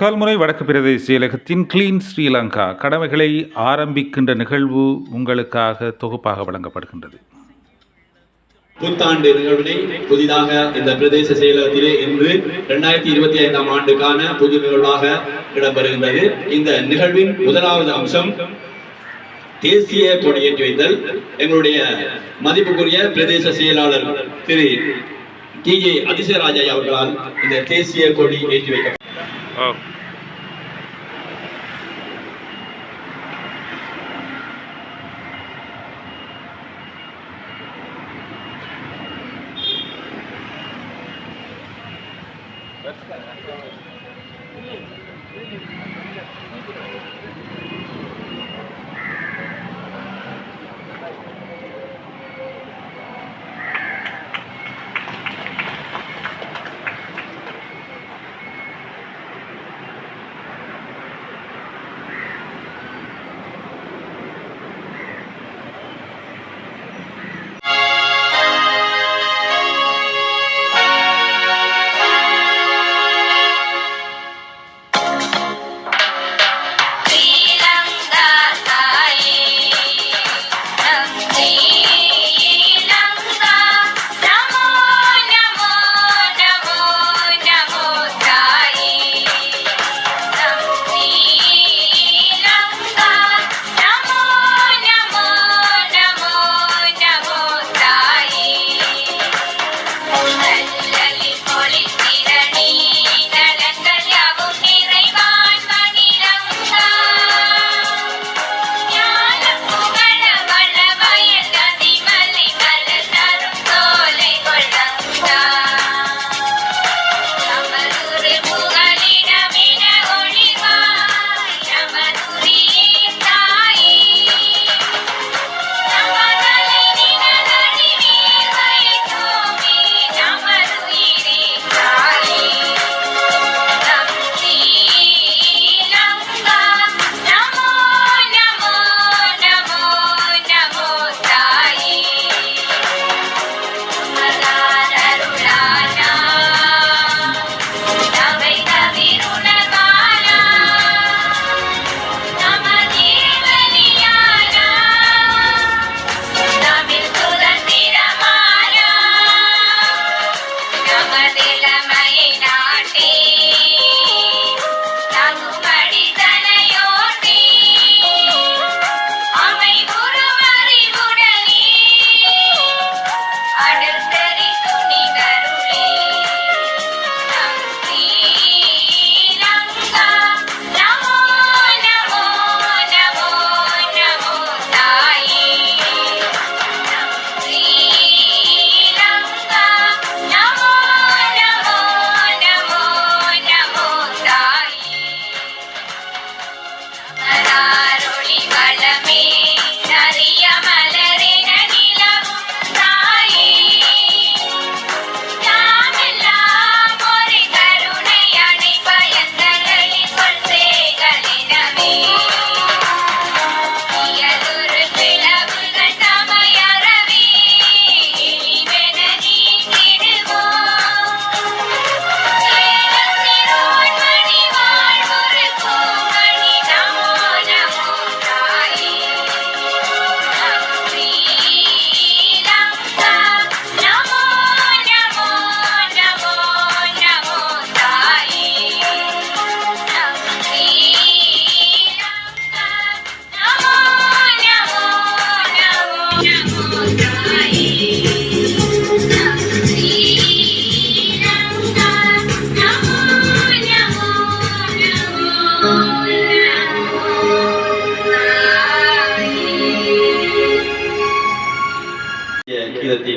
கல்முனை வடக்கு பிரதேச செயலகத்தின் கிளீன் ஸ்ரீலங்கா கடமைகளை ஆரம்பிக்கின்ற நிகழ்வு உங்களுக்காக தொகுப்பாக வழங்கப்படுகின்றது. புத்தாண்டு நிகழ்வினை புதிதாக இந்த பிரதேச செயலகத்திலே இன்று 2025ஆம் ஆண்டுக்கான புது நிகழ்வாக இடம்பெறுகின்றது. இந்த நிகழ்வின் முதலாவது அம்சம் தேசிய கொடியேற்றி வைத்தல். எங்களுடைய மதிப்புக்குரிய பிரதேச செயலாளர் திரு TJ அதிசயராஜா அவர்களால் இந்த தேசிய கொடி ஏற்றி வைக்கப்பட்டது.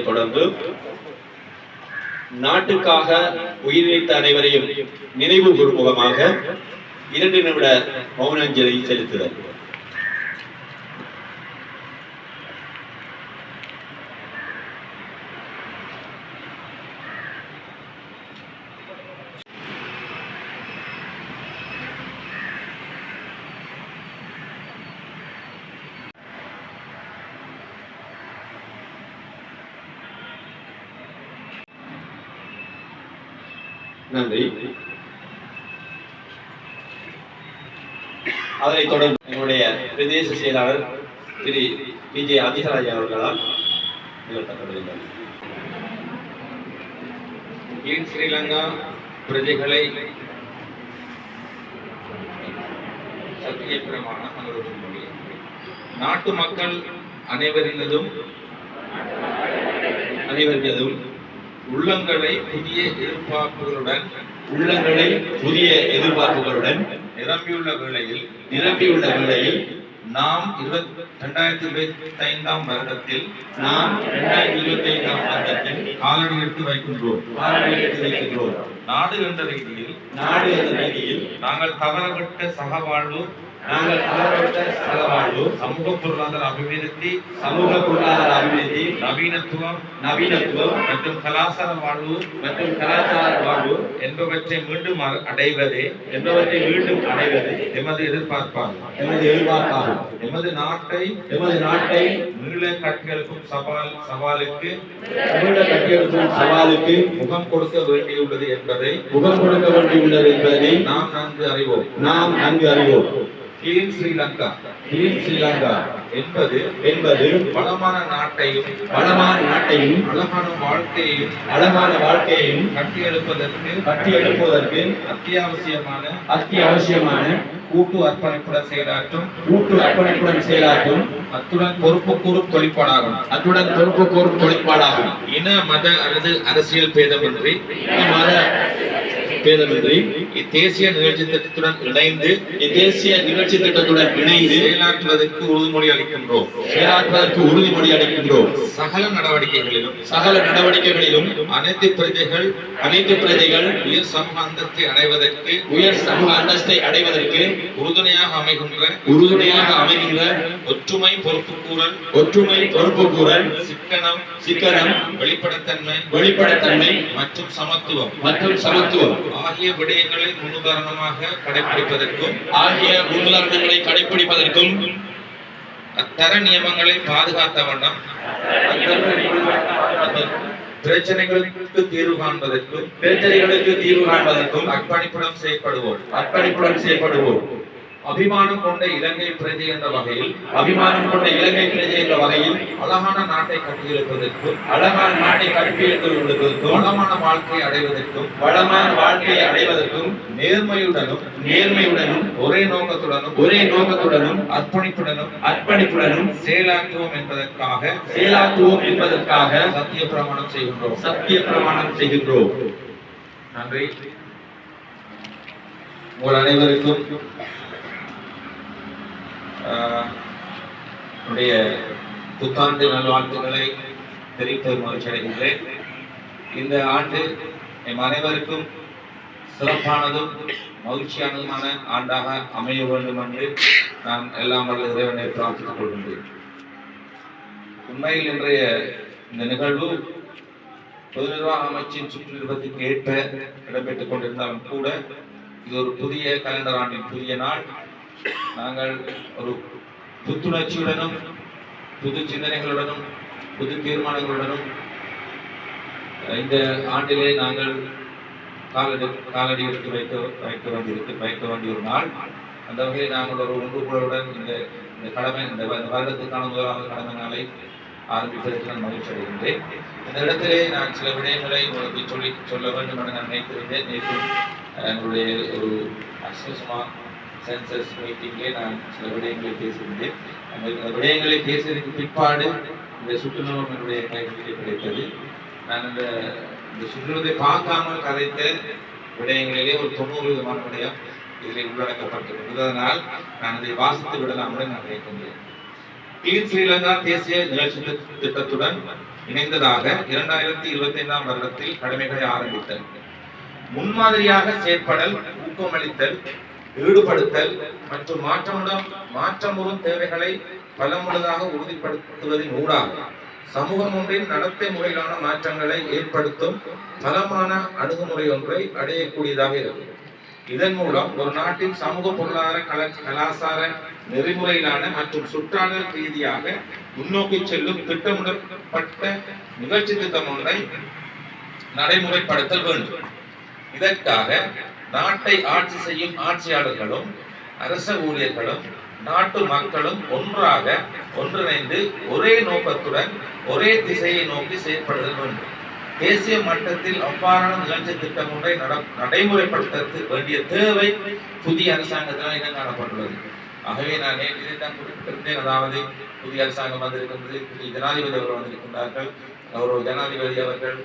தொடர்ந்து நாட்டுக்காக உயிரிழந்த அனைவரையும் நினைவு கூறும் முகமாக 2 நிமிட மௌனாஞ்சலி செலுத்துதல். நன்றி. அதனைத் தொடர்ந்து எங்களுடைய பிரதேச செயலாளர் திரு விஜய் அதிசராஜ் அவர்களால் நிகழ்த்தப்படுகின்றனர். ஸ்ரீலங்கா பிரஜைகளை சத்திய பிரமாணம் நாட்டு மக்கள் அனைவரினதும் உள்ளங்களை புதிய எதிர்பார்ப்புகளுடன் நிரம்பியுள்ள வேளையில் நாம் 2025 வருடத்தில் காலடி எடுத்து வைக்கின்றோம். நாடு என்ற ரீதியில் நாங்கள் தவறவிட்ட சகவாழ்வு, சமூக பொருளாதார அபிவிருத்தி, நவீனத்துவம் மற்றும் கலாச்சார வாழ்வு என்பவற்றை மீண்டும் அடைவதே எமது எதிர்பார்ப்பாகும். எமது நாட்டை மீள கட்டியெழுப்பும் சவாலுக்கு முகம் கொடுக்க வேண்டியுள்ளது என்பதை நாம் நன்கு அறிவோம். கிளீன் ஸ்ரீலங்கா என்பது வளமான நாட்டையும் அழகான வாழ்க்கையையும் கட்டியெழுப்பதற்கு அத்தியாவசியமான கூட்டு அர்ப்பணிப்புடன் செயலாற்றும் அத்துடன் பொறுப்புக்கூறும் தொழிற்பாடாகும். இன மத அல்லது அரசியல் பேதமின்றி இத்தேசிய நிகழ்ச்சி திட்டத்துடன் இணைந்து செயலாற்றுவதற்கு உறுதிமொழி அளிக்கின்றோம். சகல நடவடிக்கைகளிலும் அனைத்து பிரஜைகள் உயர் சமூக அந்தஸ்தை அடைவதற்கு உறுதுணையாக அமைகின்ற ஒற்றுமை பொறுப்புக்கூறல், சிக்கனம், வெளிப்படைத்தன்மை மற்றும் சமத்துவம் ஆகிய விடயங்களை முன்னுதாரணமாக கடைபிடிப்பதற்கும் அத்தர நியமங்களை பாதுகாத்த வண்ணம் பிரச்சனைகளுக்கு தீர்வு காண்பதற்கும் அர்ப்பணிப்புடன் செயற்படுவோம். அபிமானம் கொண்ட இலங்கை பிரஜை என்ற வகையில் அழகான நாட்டை கட்டியெழுப்பதற்கும் வளமான வாழ்க்கையை அடைவதற்கும் நேர்மையுடனும் ஒரே நோக்கத்துடனும் அர்ப்பணிப்புடனும் செயலாற்றுவோம் என்பதற்காக சத்திய பிரமாணம் செய்கின்றோம். நன்றி. உங்கள் அனைவருக்கும் புத்தாண்டு நல்வாழ்த்துக்களை தெரிவிப்பது மகிழ்ச்சி அடைகின்றேன். இந்த ஆண்டு எம் அனைவருக்கும் சிறப்பானதும் மகிழ்ச்சியானதுமான ஆண்டாக அமைய வேண்டும் என்று நான் எல்லாம் வல்ல இறைவனை பிரார்த்தித்துக் கொள்கின்றேன். உண்மையில் இன்றைய இந்த நிகழ்வு பொது நிர்வாக அமைச்சின் சுற்றுலாத்திற்கு ஏற்ப இடம்பெற்றுக் கொண்டிருந்தாலும் கூட இது ஒரு புதிய கலண்டர் ஆண்டின் புதிய நாள். நாங்கள் ஒரு புத்துணர்ச்சியுடனும் புது சிந்தனைகளுடனும் புது தீர்மானங்களுடனும் இந்த ஆண்டிலே நாங்கள் காலடி எடுத்து வைக்க வேண்டிய ஒரு நாள். அந்த வகையில் நாங்கள் ஒரு ஒன்றுகளுடன் இந்த கடமை, இந்த வருடத்துக்கான முதலாவது கடமை நாளை ஆரம்பிப்பதற்கு நான் மகிழ்ச்சி அடைகின்றேன். இந்த இடத்திலே நான் சில விடயங்களை உங்களுக்கு சொல்ல வேண்டும் என நான் நினைத்திருந்தேன். நேற்று எங்களுடைய ஒரு அஸ்வசமா சென்சஸ் மீட்டிங்கே நான் சில விடயங்களை பேசியிருந்தேன். அந்த விடயங்களை பேசியதற்கு பிற்பாடு இந்த சுற்றுலாவும் என்னுடைய கைகளில் கிடைத்தது. நான் இந்த சுற்றுலாவை பார்க்காமல் கதைத்த விடயங்களிலே ஒரு 90 விதமான விடயம் இதில் உள்ளடக்கப்பட்டிருக்கிறது. அதனால் நான் இதை வாசித்து விடலாம் நான் நினைக்கின்றேன். கிளீன் ஸ்ரீலங்கா தேசிய நிகழ்ச்சி திட்டத்துடன் இணைந்ததாக 2025 வருடத்தில் கடமைகளை ஆரம்பித்தல், முன்மாதிரியாக செயற்படல், ஊக்கமளித்தல், ஈடுபடுத்தல் மற்றும் மாற்றமுறும் தேவைகளை பலமுள்ளதாக உறுதிப்படுத்துவதின் ஊடாக சமூகம் ஒன்றின் நடத்தை முறையிலான மாற்றங்களை ஏற்படுத்தும் பலமான அணுகுமுறை ஒன்றை அடையக்கூடியதாக இருக்கும். இதன் மூலம் ஒரு நாட்டின் சமூக பொருளாதார கலாச்சார நெறிமுறையிலான மற்றும் சுற்றாடல் ரீதியாக முன்னோக்கி செல்லும் திட்டமிடப்பட்ட நிகழ்ச்சி திட்டம் ஒன்றை நடைமுறைப்படுத்தல் வேண்டும். இதற்காக நாட்டை ஆட்சி செய்யும் ஆட்சியாளர்களும் அரச ஊழியர்களும் நாட்டு மக்களும் ஒன்றிணைந்து ஒரே நோக்கத்துடன் ஒரே திசையை நோக்கி செயற்படுதல் வேண்டும். தேசிய மட்டத்தில் அவ்வாறான நிகழ்ச்சி திட்டம் ஒன்றை நடைமுறைப்படுத்த வேண்டிய தேவை புதிய அரசாங்கத்தினால் இனம் காணப்பட்டுள்ளது. ஆகவே நான் நேற்று தான் குறிப்பிட்டிருந்தேன். அதாவது புதிய அரசாங்கம் வந்திருக்கின்றது, புதிய ஜனாதிபதி அவர்கள் வந்திருக்கின்றார்கள். ஒரு ஜனாதிபதி அவர்கள்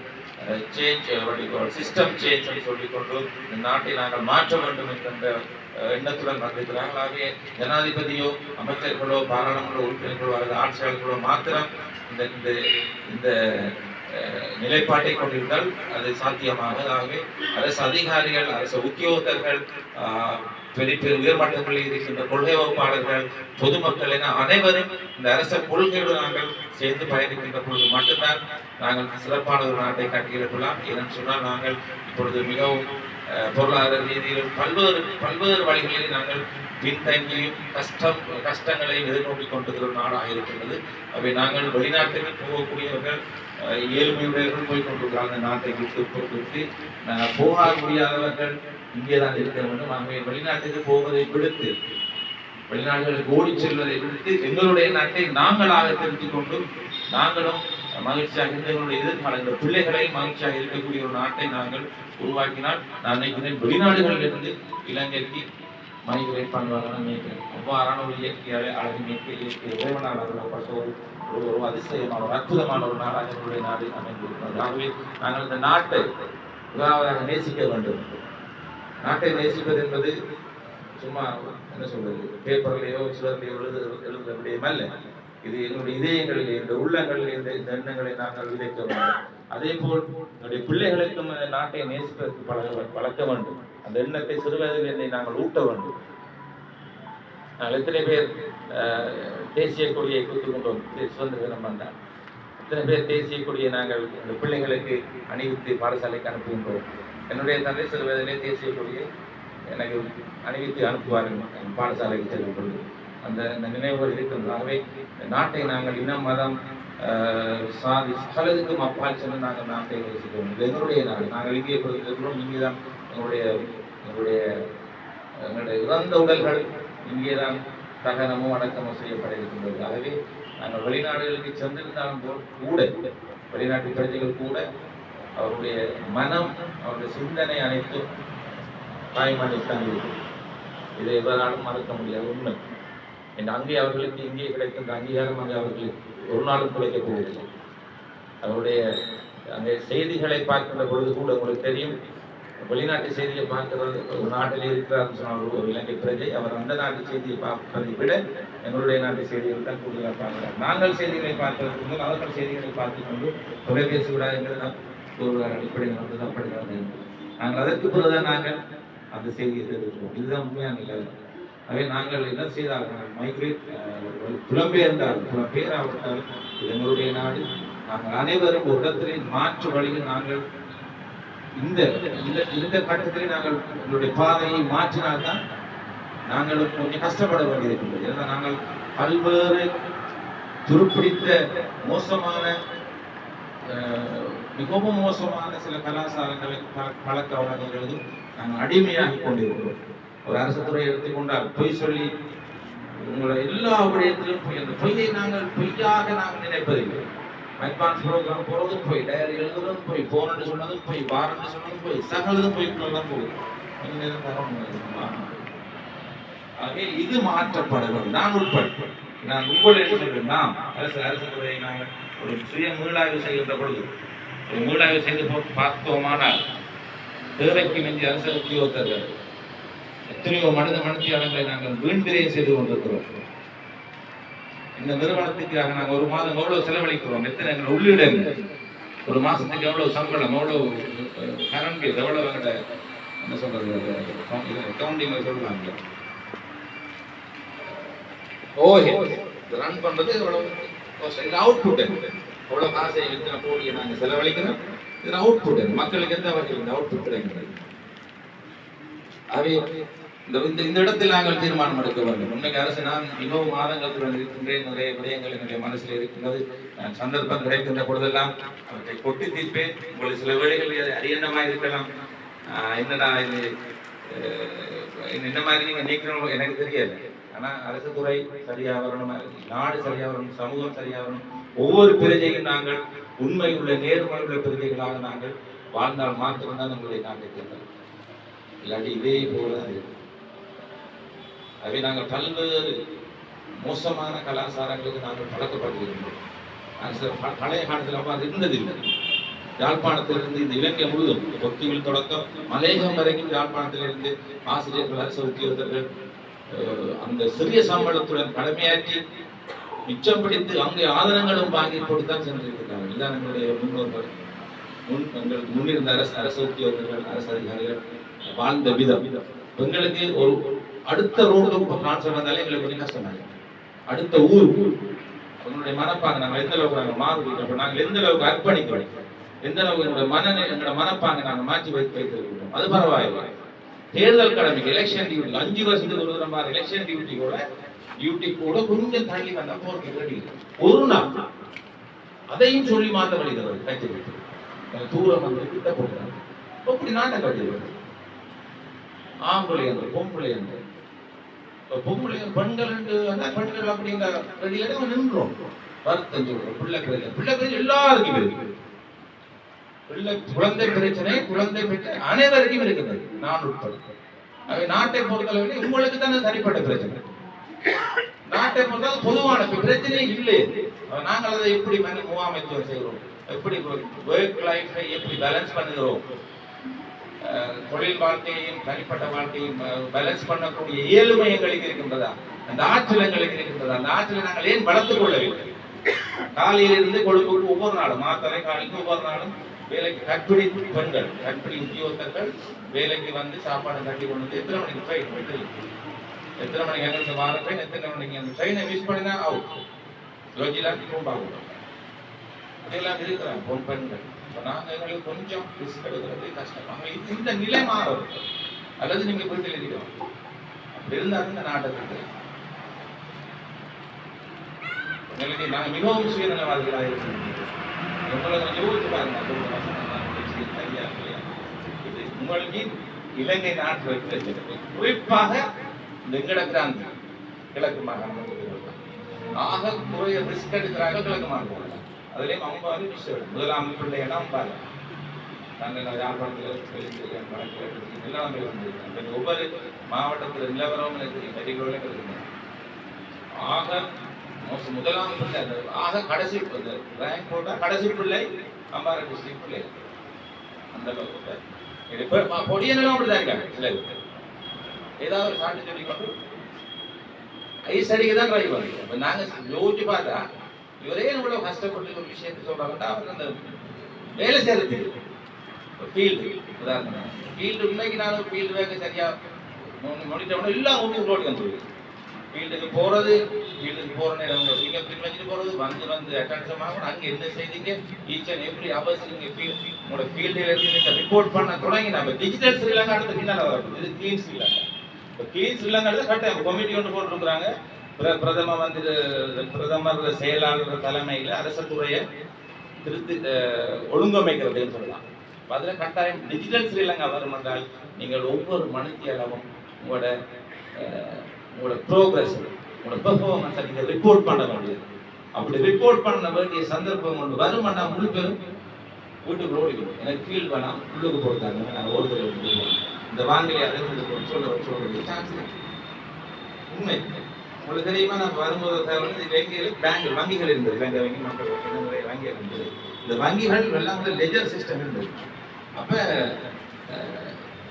சிஸ்டம் சேஞ்ச் சொல்லிக்கொண்டு இந்த நாட்டை நாங்கள் மாற்ற வேண்டும் என்கின்ற எண்ணத்துடன் வந்திருக்கிறார்கள். ஆகவே ஜனாதிபதியோ அமைச்சர்களோ பாராளுமன்ற உறுப்பினர்களோ அல்லது ஆட்சியாளர்களோ மாத்திரம் இந்த இந்த நிலைப்பாட்டை கொண்டிருந்தால் அது சாத்தியமாக. ஆகவே அரசு அதிகாரிகள், அரசு உத்தியோகத்தர்கள், பெரிய பெரிய உயர்மட்டங்களில் இருக்கின்ற கொள்கை வகுப்பாளர்கள், பொதுமக்கள் என அனைவரும் இந்த அரச கொள்கையோடு நாங்கள் சேர்ந்து பயணிக்கின்ற பொழுது மட்டும்தான் நாங்கள் சிறப்பான ஒரு நாட்டை கட்டியிருக்கலாம். ஏனென்று சொன்னால் நாங்கள் இப்பொழுது மிகவும் பொருளாதார ரீதியிலும் பல்வேறு வழிகளில் நாங்கள் பின்தங்கியும் கஷ்டங்களையும் எதிர்நோக்கி கொண்டிருக்கிற நாடாக இருக்கின்றது. அவை நாங்கள் வெளிநாட்டுக்கு போகக்கூடியவர்கள் ஏழ்மையுடையவர்கள் போய் கொண்டிருக்கிறார்கள். அந்த நாட்டை விட்டு போக முடியாதவர்கள் இங்கேதான் இருக்க வேண்டும். ஆகவே வெளிநாட்டுக்கு போவதை விடுத்து, வெளிநாடுகளுக்கு ஓடி செல்வதை விடுத்து எங்களுடைய நாட்டை நாங்களாக தெரிந்து கொண்டு நாங்களும் மகிழ்ச்சியாக எங்களுடைய எதிர்கால பிள்ளைகளை மகிழ்ச்சியாக இருக்கக்கூடிய ஒரு நாட்டை நாங்கள் உருவாக்கினால் நான் நினைக்கிறேன் வெளிநாடுகளில் இருந்து இலங்கைக்கு மைக்ரேட் பண்ணுவாங்கன்னு நினைக்கிறேன். அவ்வாறான ஒரு இயற்கையாலே அழகு இயற்கை இறைவனால் அருளப்பட்ட ஒரு அதிசயமான ஒரு அற்புதமான ஒரு நாடாக எங்களுடைய நாடு அமைந்திருக்கிறது. ஆகவே நாங்கள் இந்த நாட்டை முதலாவதாக நேசிக்க வேண்டும். நாட்டை நேசிப்பது என்பது சும்மா என்ன சொல்றது, பேப்பர்லையோ சிலர்லையோ எழுதுகிற விடயம் அல்ல. இது எங்களுடைய இதயங்களிலே, இந்த உள்ளங்களிலே இந்த எண்ணங்களை நாங்கள் விதைக்க வேண்டும். அதே போல் என்னுடைய பிள்ளைகளுக்கும் நாட்டை நேசிப்பதற்கு பழக்க வேண்டும். அந்த எண்ணத்தை சிறுவயதிலிருந்தே நாங்கள் ஊட்ட வேண்டும். நாங்கள் எத்தனை பேர் தேசிய கொடியை கொடுத்து கொண்டோம் சுதந்திர தினம் வந்தால்? எத்தனை பேர் தேசிய கொடியை நாங்கள் இந்த பிள்ளைகளுக்கு அணிவித்து பாடசாலைக்கு அனுப்புகின்றோம்? என்னுடைய தந்தை சிறுவயதிலே தேசிய கொடியை எனக்கு அணிவித்து அனுப்புவார்கள் பாடசாலைக்கு செல்லும் பொழுது. அந்த நினைவுகள் இருக்கின்றது. ஆகவே நாட்டை நாங்கள் இனம், மதம், சாதி சகலத்துக்கும் அப்பால் சென்று நாங்கள் நாட்டை நேசிக்கிறோம். இது எங்களுடைய நாடு. நாங்கள் இங்கே இருக்கிறோம். இங்கே தான் எங்களுடைய இறந்த உடல்கள் இங்கே தான் தகனமும் அடக்கமும் செய்யப்பட இருக்கின்றது. ஆகவே நாங்கள் வெளிநாடுகளுக்கு சென்றிருந்தாலும் கூட வெளிநாட்டு பிரஜைகள் கூட அவருடைய மனம், அவருடைய சிந்தனை அனைத்தும் தாய்மண்ணில் தங்கியிருக்கும். இதை எவராலும் மறக்க முடியாது உண்மை. அங்கே அவர்களுக்கு இங்கே கிடைக்கின்ற அங்கீகாரம் அங்கே அவர்களுக்கு ஒரு நாளும் கிடைக்கப் போவதில்லை. அவருடைய அங்கே செய்திகளை பார்க்கின்ற பொழுது கூட உங்களுக்கு தெரியும், வெளிநாட்டு செய்தியை பார்க்கிறது ஒரு நாட்டிலே இருக்கிறார் சொன்னால் ஒரு இலங்கை பிரஜை, அவர் அந்த நாட்டு செய்தியை பார்ப்பதை விட எங்களுடைய நாட்டு செய்திகள் தான் கூடுதலாக பார்க்கிறார். நாங்கள் செய்திகளை பார்ப்பதற்கு முதல் அவர்கள் செய்திகளை பார்த்துக் கொண்டு தொலைபேசி விடாதுங்கிறது தான் ஒரு அடிப்படையில் வந்து அப்படி நாங்கள் அதற்கு பிறகுதான் நாங்கள் அந்த செய்தியை தெரிவிக்கிறோம். இதுதான் உண்மையான நிலை. ஆகவே நாங்கள் என்ன செய்தார்கள், மைக்ரேட் புலம்பெயர்ந்தார்கள், புலம்பெயராவிட்டால் இது எங்களுடைய நாடு. நாங்கள் அனைவரும் ஒரு இடத்திலே மாற்று வழியில் நாங்கள் இந்த கட்டத்திலே நாங்கள் எங்களுடைய பாதையை மாற்றினால்தான் நாங்கள் கொஞ்சம் கஷ்டப்பட வேண்டியிருக்கின்றது. ஏன்னா நாங்கள் பல்வேறு துருப்பிடித்த மோசமான மிகவும் மோசமான சில கலாச்சாரங்களை பழக்க வழக்கங்களும் நாங்கள் அடிமையாகி கொண்டிருக்கிறோம். ஒரு அரசு துறையை எடுத்துக்கொண்டால் பொய் சொல்லி உங்களை எல்லா விடயத்திலும் பொய், அந்த பொய்யை நாங்கள் பொய்யாக நாங்கள் நினைப்பதில்லை. அட்வான்ஸ் ப்ரோக்ராம் போறதும் போய், டயரி எழுதுறதும் போய், போன் சொன்னதும் போய், வாரன்னு சொன்னதும் போய், சகலதும் போய்க்குள்ளதான் போகுது. ஆகவே இது மாற்றப்பட வேண்டும். நான் உட்பட நான் உங்கள் என்று சொல்றேன். நாம் அரசு துறையை நாங்கள் ஒரு சுய மீளாய்வு செய்கின்ற பொழுது ஒரு மீளாய்வு செய்து பார்த்தோமானால் தேவைக்கு மிஞ்சி அரசு உத்தியோகத்தர்கள் எத்தனையோ மனிதர்களை நாங்கள் வீண்பிரையை செய்து கொண்டிருக்கிறோம். இந்த நிறுவனத்துக்காக நாங்கள் ஒரு மாதம் எவ்வளவு செலவழிக்கிறோம், எத்தனை எங்கள் உள்ளிடங்கள், ஒரு மாசத்துக்கு எவ்வளவு சம்பளம், எவ்வளவு கரண்ட் பில், எவ்வளவு என்ன சொல்றது அக்கௌண்டிங் சொல்லுவாங்க, ரன் பண்றது எவ்வளவு அவுட்புட், எவ்வளவு காசை எத்தனை கோடியை நாங்கள் செலவழிக்கிறோம். இது அவுட்புட், மக்களுக்கு எந்த வகையில் இந்த அவுட்புட் கிடைக்கிறது. அவை இந்த இடத்தில் நாங்கள் தீர்மானம் எடுக்க வேண்டும். உண்மைக்கு அரசு நான் மிகவும் மாதங்களுடன் இருக்கின்றேன். நிறைய விடயங்கள் என்னுடைய மனசில் இருக்கின்றது. சந்தர்ப்பம் கிடைக்கின்ற பொழுதெல்லாம் அவற்றை கொட்டி தீர்ப்பேன். உங்களுக்கு சில வேளைகள் அரியண்டமாக இருக்கலாம். என்னடா இது இந்த மாதிரி நீங்க நீக்கணும் எனக்கு தெரியாது. ஆனா அரசு துறை சரியா வரணும், நாடு சரியா வரணும், சமூகம் சரியா வரணும். ஒவ்வொரு பிரஜையும் நாங்கள் உண்மை உள்ள நேர்மை உள்ள பிரஜைகளாக நாங்கள் வாழ்ந்தால் மாத்திரம்தான் நம்மளுடைய நாட்டை தேர்ந்தது. இல்லாட்டி இதே போலதான் இருக்கு. அவை நாங்கள் பல்வேறு மோசமான கலாச்சாரங்களுக்கு நாங்கள் பழக்கப்பட்டிருக்கிறோம். பழைய காலத்தில் அப்ப அது இருந்ததில்லை. யாழ்ப்பாணத்திலிருந்து இந்த இலங்கை முழுவதும் பொத்தியில் தொடக்கம் மலேகம் வரைக்கும் யாழ்ப்பாணத்திலிருந்து ஆசிரியர்கள், அரசு உத்தியோகத்தர்கள் அந்த சிறிய சம்பளத்துடன் கடமையாற்றி மிச்சம் பிடித்து அங்கே ஆதரங்களும் வாங்கி போட்டுத்தான் சென்றிருக்கிறார்கள். இதுதான் நம்முடைய முன்னோர்கள், எங்களுக்கு முன்னிருந்த அரசு உத்தியோகர்கள், அரசு அதிகாரிகள் வாழ்ந்த விதம். எங்களுக்கு ஒரு அடுத்த ரோடு டிரான்ஸ்ஃபர் வந்தாலே எங்களுக்கு கொஞ்சம் கஷ்டமாயிடும். அடுத்த ஊர் உங்களுடைய மனப்பாங்க நாங்கள் எந்த அளவுக்கு நாங்கள் மாறுகிறோம், நாங்கள் எந்த அளவுக்கு அர்ப்பணிக்கிறோம், எந்த அளவுக்கு எங்களோட மனப்பாங்க நாங்கள் மாற்றி வைத்திருக்கிறோம், அது பரவாயில்லை. தேர்தல் கடமைக்கு எலெக்ஷன் டியூட்டி 5 வருஷத்துக்கு ஒரு தடவை எலெக்ஷன் டியூட்டி கூட கொஞ்சம் தள்ளி வந்தா போறது ரெடி ஒரு நாள் அதையும் சொல்லி மாற்ற வழிகிறது. கட்சி தூரம் வந்து கிட்ட போடுறாங்க. அப்படி நாட்டை கட்டி ஆம்பளை என்று பொம்பளை என்று பெண்கள் பெண்கள் அப்படிங்கிற வெளியில நின்றோம். வருத்தம் சொல்றோம். பிள்ளை எல்லாருக்கும் இருக்கு. குழந்தை பிரச்சனை, குழந்தை பிரச்சனை அனைவருக்கும் இருக்குது, நான் உட்பட. நாட்டை பொறுத்தளவில் உங்களுக்கு தானே தனிப்பட்ட பிரச்சனை. நாட்டை பொறுத்தவரை பொதுவான பிரச்சனை இல்லை. நாங்கள் அதை எப்படி முகாமைத்துவம் செய்கிறோம், எப்படி ஒர்க் லைஃபை எப்படி பேலன்ஸ் பண்ணுகிறோம், தொழில் வாழ்க்கையையும் தனிப்பட்ட வாழ்க்கையும் பேலன்ஸ் பண்ணக்கூடிய இயலுமை எங்களுக்கு இருக்கின்றதா, அந்த ஆற்றல் எங்களுக்கு இருக்கின்றதா, அந்த ஆற்றலை நாங்கள் ஏன் வளர்த்துக் கொள்ளவில்லை? காலையிலிருந்து கொழும்புக்கு ஒவ்வொரு நாளும் மாத்தரை காலைக்கு ஒவ்வொரு நாளும் வேலைக்கு கற்பிடி பெண்கள், கற்பிடி உத்தியோகத்தர்கள் வேலைக்கு வந்து சாப்பாடு கட்டி கொண்டு வந்து எத்தனை மணிக்கு ட்ரெயின் போயிட்டு, எத்தனை மணிக்கு எங்களுக்கு வார ட்ரெயின், எத்தனை மணிக்கு அந்த ட்ரெயினை மிஸ் பண்ணினா அவுட் யோஜிலாம் திரும்பாகும். அதெல்லாம் இருக்கிறாங்க பொன் பெண்கள். நாங்கள் எங்களுக்கு கொஞ்சம் ரிஸ்க் எடுக்கிறது கஷ்டம். இந்த நிலை மாறும் அல்லது நீங்க வீட்டில் இருக்கிறோம் அப்படி இருந்தாலும் இந்த நாட்டத்துக்கு எங்களுக்கு நாங்கள் மிகவும் சுயநலவாதிகளாக இருக்கிறோம். உங்களுக்கு யோசிச்சு பாருங்க. இது உங்களுக்கு இலங்கை நாட்டில் குறிப்பாக இந்த கிழக்கு கிழக்கு மாகாணம் ஆக குறைய ரிஸ்க் எடுக்கிறாங்க. கிழக்கு மாகாணம் அதுலேயும் அம்பாறு விஷயம் முதலாம் பிள்ளைகள் அம்பாறு நாங்கள் யாழ்ப்பாணத்தில் எல்லாமே வந்திருக்கேன். ஒவ்வொரு மாவட்டத்தில் நிலவரம் எனக்கு ஆக முதலாம் பிள்ளை ஆக கடைசி ரேங்க் போட்டா கடைசி பிள்ளை அம்பாறை டிஸ்ட்ரிக்ட் பிள்ளை. அந்த பொடியெல்லாம் அப்படிதான் இருக்காங்க. சில ஏதாவது ஒரு சாட்டு சொல்லி கொண்டு ஐஸ் அடிக்க தான் ட்ரை பண்ணுறோம். இப்போ நாங்கள் யோசிச்சு பார்த்தா இவரே இவ்வளவு கஷ்டப்பட்டு ஒரு விஷயத்தை சொல்றாங்கன்னா அவருக்கு அந்த வேலை செய்யறது ஃபீல்டு உதாரணம் ஃபீல்டு இன்னைக்கு நான் ஃபீல்டு வேக சரியா முடித்தவொடனே எல்லாம் ஓடி வந்துடுது. ஃபீல்டுக்கு போறது, ஃபீல்டுக்கு போற நேரம் ஃபிங்கர் பிரிண்ட் வச்சுட்டு போறது, வந்து அட்டென்ஷன் ஆகணும். அங்கே என்ன செய்தீங்க ஈச் அண்ட் எவ்ரி அவர்ஸ் நீங்கள் உங்களோட ஃபீல்டில் இருந்து ரிப்போர்ட் பண்ண தொடங்கி நம்ம டிஜிட்டல் ஸ்ரீலங்கா அடுத்து பின்னால் வரணும். இது கிளீன் ஸ்ரீலங்கா. இப்போ கிளீன் ஸ்ரீலங்கா அடுத்து கரெக்டாக கமிட்டி ஒன்று போட்டுருக்குறாங்க. பிரதமர் செயலாளர் தலைமையில் அரசு துறையை திருத்தி ஒழுங்கமைக்கிறதுன்னு சொல்லலாம். அதில் கட்டாயம் டிஜிட்டல் ஸ்ரீலங்கா வரும் என்றால் நீங்கள் ஒவ்வொரு மணித்தியாலமும் உங்களோட ப்ரோக்ரஸ், உங்களோட பெர்ஃபார்மன்ஸை நீங்கள் ரிப்போர்ட் பண்ண வேண்டியது. அப்படி ரிப்போர்ட் பண்ண வேண்டிய சந்தர்ப்பம் ஒன்று வருமானா முழு பேரும் வீட்டுக்கு ஓடிக்கணும். எனக்கு ஃபீல் வேணாம், உள்ளுக்கு போட்டாங்க, நான் ஓடுதல் இந்த வாங்கலை அதை சொல்ல சான்ஸ் உண்மை. உங்களுக்கு தெரியுமா, நான் வரும்போது பேங்க் வங்கிகள் இருந்தது, இலங்கை வங்கி, மக்கள் வங்கிகள் இருந்தது. இந்த வங்கிகள் எல்லாம் லெஜர் சிஸ்டம் இருந்தது. அப்போ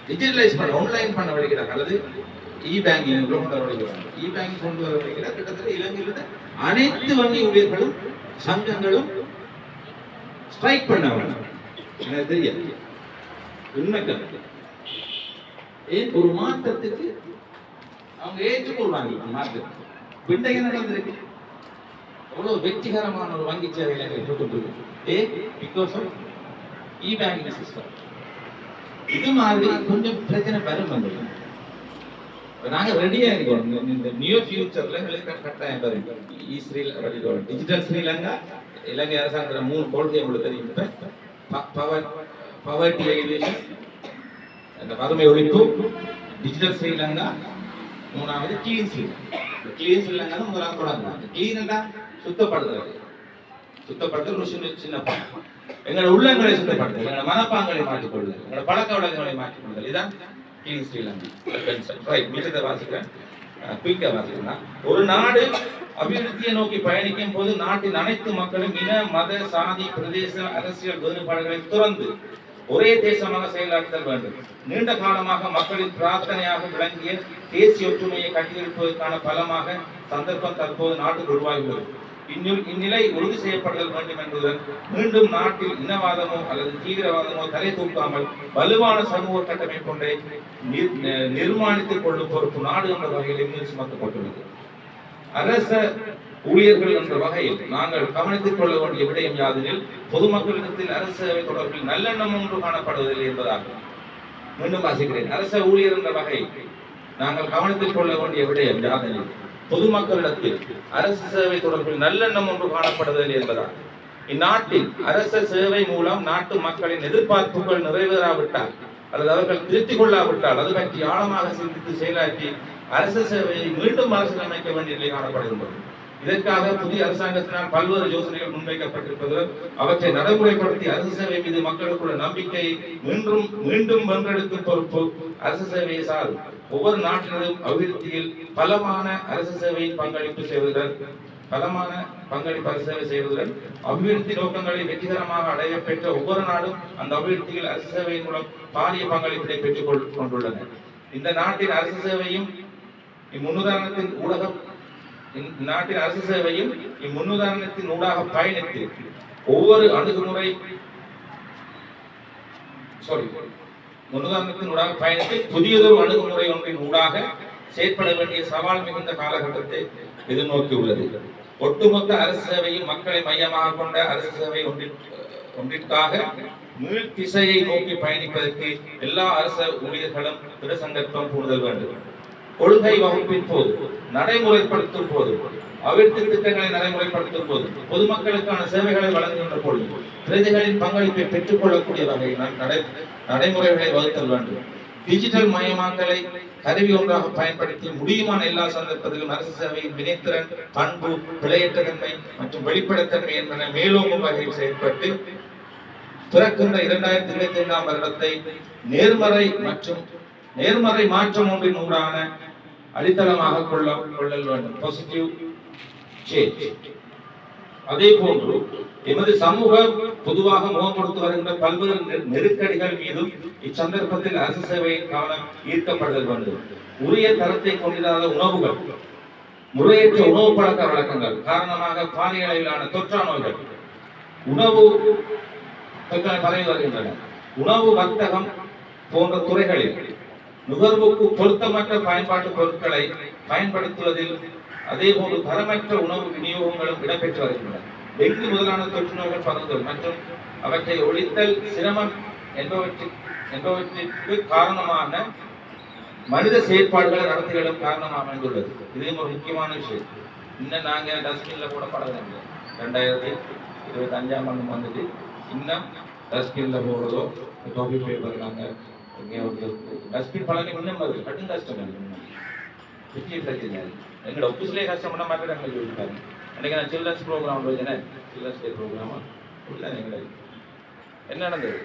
டிஜிட்டலைஸ் பண்ண ஆன்லைன் பண்ண வழிக்கிறாங்க, அல்லது இ பேங்கிங் கொண்டு வர வழிக்கிறாங்க. இ பேங்கிங் கொண்டு வர வழிக்கிறார். கிட்டத்தட்ட இலங்கையில் அனைத்து வங்கி ஊழியர்களும் சங்கங்களும் ஸ்ட்ரைக் பண்ணவங்க. எனக்கு தெரியாது உண்மைக்கு ஏன் ஒரு மாற்றத்துக்கு அவங்க ஏற்றுக்கொள்வாங்க. மாற்றம் பின்னைக்கு நடந்திருக்கு. எவ்வளவு வெற்றிகரமான ஒரு வங்கி சேவைகளை ஏற்றுக்கொண்டிருக்கு. Because of e banking system. இது மாதிரி கொஞ்சம் பிரச்சனை வரும். வந்து நாங்க ரெடியா இருக்கோம். இந்த நியூ ஃபியூச்சர்ல கட்டாயம் வரும். டிஜிட்டல் ஸ்ரீலங்கா, இலங்கை அரசாங்கத்துல 3 கொள்கை உங்களுக்கு தெரியும். பவர்ட்டி எலிவேஷன், அந்த வறுமை ஒழிப்பு, டிஜிட்டல் ஸ்ரீலங்கா, மூணாவது கிளீன் ஸ்ரீலங்கா. கிளீன் ஸ்ரீலங்கா முதலாவது தொடங்குவாங்க. கிளீன் என்றா சுத்தப்படுத்துறது. சுத்தப்படுத்துறது ஒரு சின்ன பாடம். எங்களோட உள்ளங்களை சுத்தப்படுத்துதல், எங்களோட மனப்பாங்களை மாற்றிக்கொள்ளுதல், எங்களோட பழக்க வழக்கங்களை மாற்றிக்கொள்ளுதல், இதுதான் கிளீன் ஸ்ரீலங்கா. மிச்சத்தை வாசிக்கிறேன், குயிக்கா வாசிக்கிறேன். ஒரு நாடு அபிவிருத்தியை நோக்கி பயணிக்கும் போது நாட்டின் அனைத்து மக்களும் இன, மத, சாதி, பிரதேச, அரசியல் வேறுபாடுகளை துறந்து ஒரே தேசமாக செயலாற்றுதல் வேண்டும். நீண்ட காலமாக மக்களின் பிரார்த்தனையாக விளங்கிய தேசிய ஒற்றுமையை கட்டியெழுப்பதற்கான பலமாக சந்தர்ப்பம் தற்போது நாட்டுக்கு உருவாகியுள்ளது. இந்நிலை உறுதி செய்யப்படுதல் வேண்டும் என்பதுடன் மீண்டும் நாட்டில் இனவாதமோ அல்லது தீவிரவாதமோ தலை தூக்காமல் வலுவான சமூக கட்டமைப்பு ஒன்றை நிர்மாணித்துக் கொள்ளும் பொறுப்பு நாடு என்ற வகையில் மீது சுமத்தப்பட்டுள்ளது. அரச ஊழியர்கள் என்ற வகையில் நாங்கள் கவனித்துக் கொள்ள வேண்டிய விடயம் யாதெனில் பொதுமக்களிடத்தில் அரசு சேவை தொடர்பில் நல்லெண்ணம் ஒன்று காணப்படுவதில்லை என்பதாகும். மீண்டும் வாசிக்கிறேன். அரச ஊழியர் என்ற வகையில் நாங்கள் கவனித்துக் கொள்ள வேண்டிய விடயம் யாதெனில் பொதுமக்களிடத்தில் அரசு சேவை தொடர்பில் நல்லெண்ணம் ஒன்று காணப்படுவதில்லை என்பதால் இந்நாட்டில் அரச சேவை மூலம் நாட்டு மக்களின் எதிர்பார்ப்புகள் நிறைவேறாவிட்டால் அல்லது அவர்கள் திருத்திக் கொள்ளாவிட்டால் அது பற்றி ஆழமாக சிந்தித்து செயலாற்றி அரசு சேவையை மீண்டும் அரசியலமைக்க வேண்டிய நிலை காணப்படுகின்றது. இதற்காக புதிய அரசாங்கத்தினால் பல்வேறு யோசனைகள் முன்வைக்கப்பட்டிருப்பதுடன் அவற்றை நடைமுறைப்படுத்தி அரசு சேவை மீது மக்களுக்குள்ள நம்பிக்கையை மீண்டும் வென்றெடுக்கும் பொறுப்பு அரசு சேவையை சாரும். ஒவ்வொரு நாட்டினரும் அபிவிருத்தியில் பலமான அரசு சேவையின் பங்களிப்பு செய்வதுடன் அபிவிருத்தி நோக்கங்களை வெற்றிகரமாக அடைய பெற்ற ஒவ்வொரு நாடும் அந்த அபிவிருத்தியில் அரசு சேவையின் மூலம் பாரிய பங்களிப்பினை பெற்றுக் கொண்டுள்ளன. இந்த நாட்டின் அரசு சேவையும் இம்முன்னுதாரணத்தின் ஊடாக பயணித்து ஒவ்வொரு முன்னுதாரணத்தின் பயணித்து புதியதொரு அணுகுமுறை ஒன்றின் ஊடாக செயற்பட வேண்டிய சவால் மிகுந்த காலகட்டத்தை எதிர்நோக்கியுள்ளது. ஒட்டுமொத்த அரசு சேவையும் மக்களை மையமாக கொண்ட அரசு சேவை ஒன்றிற்காக மீள் திசையை நோக்கி பயணிப்பதற்கு எல்லா அரசு ஊழியர்களும் திருசங்கற்பம் பூணுதல் வேண்டும். கொள்கை வகுப்பின் போது, நடைமுறைப்படுத்தும் போது, அபிவிருத்தி திட்டங்களை நடைமுறைப்படுத்தும் போது, பொதுமக்களுக்கான சேவைகளை வழங்குகின்ற பொழுது பிரஜைகளின் பங்களிப்பை பெற்றுக் கொள்ளக்கூடிய வகையில் நடைமுறைகளை வகுத்தல் வேண்டும். டிஜிட்டல் மயமாக்கலை கருவி ஒன்றாக பயன்படுத்தி முடியுமான எல்லா சந்தர்ப்பத்திலும் அரசு சேவையின் வினைத்திறன், பண்பு, பிழையற்ற தன்மை மற்றும் வெளிப்படைத்தன்மை என்பன மேலோங்கும் வகையில் செயல்பட்டு பிறக்கின்ற 2025 வருடத்தை நேர்மறை மாற்றம் ஒன்றின் ஊடான அடித்தளமாக கொள்ளல் வேண்டும். Positive change. அதே போன்று எமது சமூகம் பொதுவாக முகம் கொடுத்து வருகின்ற பல்வேறு நெருக்கடிகள் மீதும் இச்சந்தர்ப்பத்தில் அரசு சேவையின் கவனம் ஈர்க்கப்படுதல் வேண்டும். உரிய தரத்தை கொண்டிராத உணவுகள், முறையற்ற உணவு பழக்க வழக்கங்கள் காரணமாக பாரிய அளவிலான தொற்றா நோய்கள் பரவி வருகின்றன. உணவு வர்த்தகம் போன்ற துறைகளில் நுகர்வுக்கு பொருத்தமற்ற பயன்பாட்டு பொருட்களை பயன்படுத்துவதில் அதே போன்று தரமற்ற உணவு விநியோகங்களும் இடம்பெற்று வருகின்றன. டெங்கு முதலான தொற்று நோய்கள் பரவுதல் மற்றும் அவற்றை ஒழித்தல் சிரமம் என்பவற்றிற்கு காரணமான மனித செயற்பாடுகள் நடத்திகளும் காரணமாக அமைந்துள்ளது. இதுவும் ஒரு முக்கியமான விஷயம். இன்னும் நாங்கள் டஸ்ட்பின்ல கூட பழகிறோம். 2025 வந்துட்டு இன்னும் டஸ்ட்பின்ல போடுறதோ காபி பேப்பர் நாங்கள் டஸ்ட்பின் பழனி இன்னும் வருது. கடும் கஷ்டம் பெரிய பிரச்சனை. எங்களோட ஆஃபீஸ்லேயே கஷ்டப்பட மாட்டேன் எங்களுக்கு சொல்லிட்டாங்க. அன்றைக்கி நான் சில்ட்ரன்ஸ் ப்ரோக்ராம் சில்ட்ரன்ஸ் டே ப்ரோக்ராமா இல்லை எங்களுக்கு என்ன நடந்தது?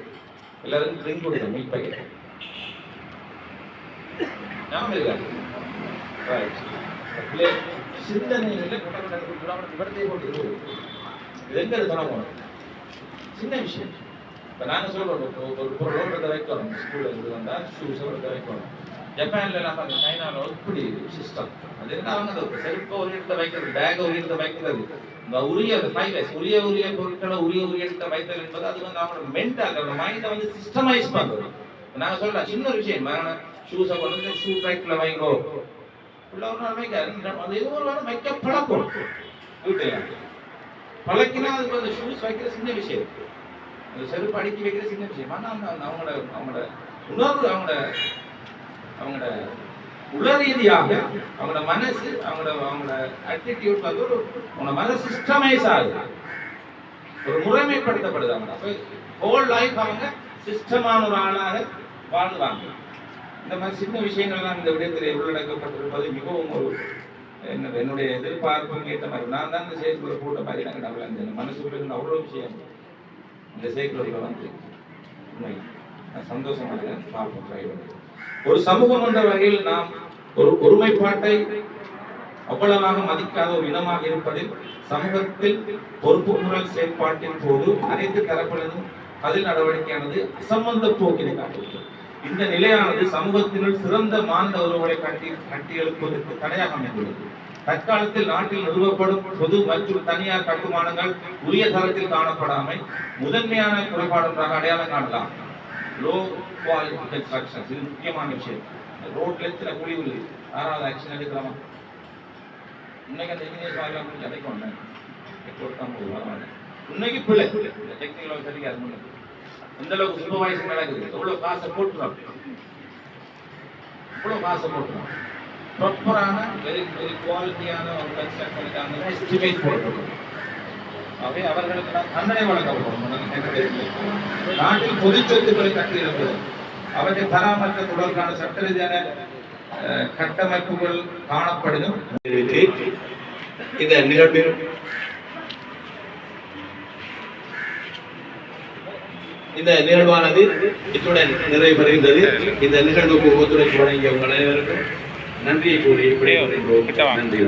எல்லாருக்கும் ட்ரிங்க் கொடுத்தேன், மில்க் பேக்கெட் ஞாபகம் இருக்காது. சிந்தனைகளில் விடத்தை போட்டு இது எங்க இருக்கணும்? சின்ன விஷயம். இப்போ நாங்கள் சொல்கிறோம் ஒரு பொருளோட வைக்கணும், ஸ்கூலில் இருந்து வந்தால் ஷூஸ் வைக்கணும். ஜப்பான்ல நம்ம சைனாவில் இப்படி சிஸ்டம் அது என்ன, அவங்க அந்த செருப்பை ஒரு இடத்துல வைக்கிறது, பேக்கை ஒரு இடத்துல வைக்கிறது, இந்த உரிய உரிய பொருட்களை உரிய இடத்துல வைத்தல் என்பது அது வந்து அவங்களோட மென்டல் மைண்டை வந்து சிஸ்டமைஸ் பண்ணுறது. நாங்கள் சொல்லலாம் சின்ன விஷயம், ஷூஸை கொண்டு ஷூ ட்ரைக்கில் வைங்கோ உள்ள ஒரு நாள் வைக்க அது எது ஒரு நாள் வைக்க பழக்கம் வீட்டில் பழக்கினா அதுக்கு அந்த ஷூஸ் வைக்கிற சின்ன விஷயம், அந்த செருப்பு அடுக்கி வைக்கிற சின்ன விஷயம். ஆனால் அவங்களோட உணர்வு அவங்களோட உள ரீதியாக அவங்களோட மனசு அவங்களோட ஆட்டிடியூட் வந்து அவங்களோட மனசு சிஸ்டமைஸ் ஆகுது, ஒரு முறைமைப்படுத்தப்படுது. அவங்க ஹோல் லைஃப் அவங்க சிஸ்டமான ஒரு ஆளாக வாழ்வாங்க. இந்த மாதிரி சின்ன விஷயங்கள்லாம் இந்த விடயத்தில் உள்ளடக்கப்பட்டிருப்பது மிகவும் ஒரு என்னுடைய எதிர்பார்ப்பும் ஏற்ற மாதிரி நான் தான் இந்த செயற்குள்ள போட்ட மாதிரி எனக்கு நல்லா இருந்தது. மனசுக்குள்ள இருந்த அவ்வளோ விஷயம் இந்த செயற்குள்ள வந்து நான் சந்தோஷமாக பார்ப்போம். ஒரு சமூகம் என்ற வகையில் நாம் ஒரு ஒருமைப்பாட்டை அவ்வளவாக மதிக்காத ஒரு இனமாக இருப்பதில் சமூகத்தில் பொறுப்புமுறல் செயற்பாட்டின் போது அனைத்து தரப்பினதும் பதில் நடவடிக்கையானது அசம்பந்த போக்கினை காட்டுகிறது. இந்த நிலையானது சமூகத்தினுள் சிறந்த மாந்த உறவுகளை கட்டி எழுப்புவதற்கு தடையாக அமைந்துள்ளது. தற்காலத்தில் நாட்டில் நிறுவப்படும் பொது மற்றும் தனியார் கட்டுமானங்கள் உரிய தரத்தில் காணப்படாமல் முதன்மையான குறைபாடுகளாக அடையாளம் காணலாம். லோ குவாலிட்டி கன்ஸ்ட்ரக்ஷன்ஸ், இது முக்கியமான விஷயம். ரோட்ல எத்தனை குழிவு யாராவது ஆக்ஷன் எடுக்கலாமா? இன்னைக்கு அந்த இன்ஜினியர் வாங்கலாம் கிடைக்கும் இன்னைக்கு பிள்ளை டெக்னிக்கல் சரியா இருக்கு. எந்த அளவுக்கு சூப்பர்வைசர் நடக்குது, எவ்வளவு காசை போட்டுறோம், எவ்வளவு காசை போட்டுறோம். ப்ராப்பரான வெரி வெரி குவாலிட்டியான ஒரு கன்ஸ்ட்ரக்ஷனுக்கான எஸ்டிமேட் போடணும். அவை அவர்களுக்கு நான் தண்டனை வழங்கப்படும். நாட்டில் பொது சொத்துக்களை கட்டியிருப்பது அவற்றை பராமரிப்பதற்கான சட்ட ரீதியான கட்டமைப்புகள் காணப்படும். இந்த நிகழ்வில் இந்த நிகழ்வானது இத்துடன் நிறைவு பெறுகின்றது. இந்த நிகழ்வுக்கு ஒத்துழைப்பு வழங்கிய உங்கள் அனைவருக்கும் நன்றியை கூறி நன்றி.